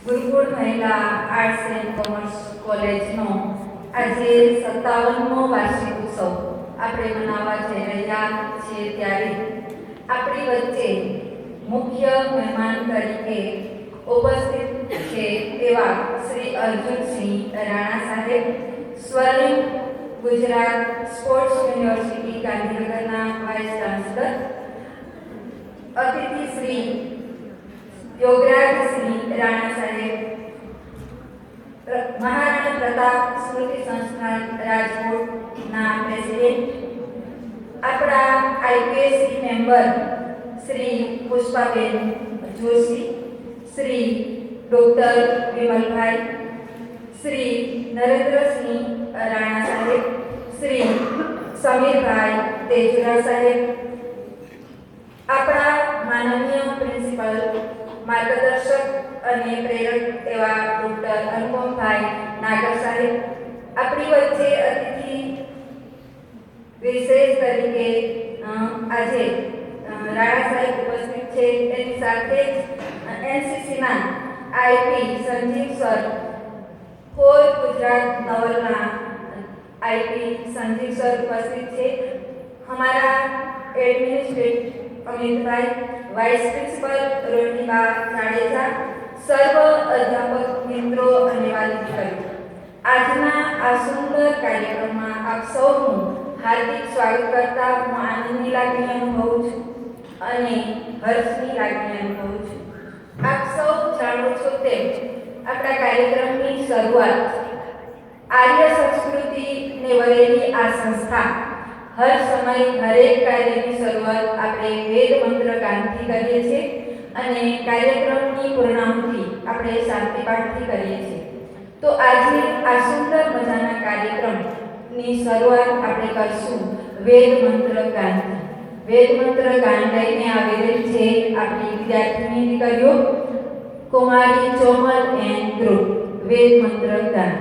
ગુરુકુળ મહિલા arts and commerce કોલેજનો આજે 57મો વાર્ષિક ઉત્સવ આપણે મનાવવા જઈ રહ્યા છીએ ત્યારે આપણી વચ્ચે મુખ્ય મહેમાન તરીકે ઉપસ્થિત છે એવા શ્રી અર્જુનસિંહ રાણા સાહેબ, સ્વર્ણિમ ગુજરાત સ્પોર્ટ્સ યુનિવર્સિટી ગાંધીનગરના વાઇસ ચાન્સલર, અતિથિ શ્રી યોગરાજસિંહ રાણા સાહેબ, મહારાણા પ્રતાપ સ્મૃતિ સંસ્થાન રાજકોટના પ્રેસિડેન્ટ, આપણા આઈપીએસસી મેમ્બર શ્રી પુષ્પાબેન જોશી, શ્રી ડોક્ટર વિમલભાઈ, શ્રી નરેન્દ્રસિંહ રાણા સાહેબ, શ્રી સમીરભાઈ તેજુરા સાહેબ, આપણા માનનીય પ્રિન્સિપલ, માર્ગદર્શક અને પ્રેરક એવા ડોક્ટર અનુપમભાઈ નાગર સાહેબ, આપણી વચ્ચે અતિથિ વિશેષ તરીકે આજે રાણા સાહેબ ઉપસ્થિત છે. તેની સાથે જ એનસીસીના IP Sanjeev sir, for Gujarat નવલના આઈપી સંજીવ સર ઉપસ્થિત છે. हमारा administrate Amitbhai, vice principal Rohiniba Jadeja, सर्व अध्यापक मित्रों અને વાલીઓ, આજના આ સુંદર કાર્યક્રમમાં આપ સૌનું હાર્દિક સ્વાગત કરતા હું આનંદની લાગણી અનુભવું છું અને હર્ષની લાગણી અનુભવું છું. આપ સૌ જાણો છો તેમ આપણા કાર્યક્રમની શરૂઆત આર્ય સંસ્કૃતિને વરેલી આ સંસ્થા હર સમય હરેક કાર્યની શરૂઆત આપણે વેદ મંત્ર ગાનથી કરીએ છીએ અને કાર્યક્રમની પૂર્ણાહુતિ આપણે શાંતિ પાઠથી કરીએ છીએ. તો આજે આ સુંદર મજાના કાર્યક્રમની શરૂઆત આપણે કરશું વેદ મંત્ર ગાનથી. વેદ મંત્ર ગાન લઈને આવેલી છે આપણી વિદ્યાર્થીની દીકરીઓ કુમારી ચોમલ એન્ડ ગ્રુપ. વેદ મંત્ર ગાન.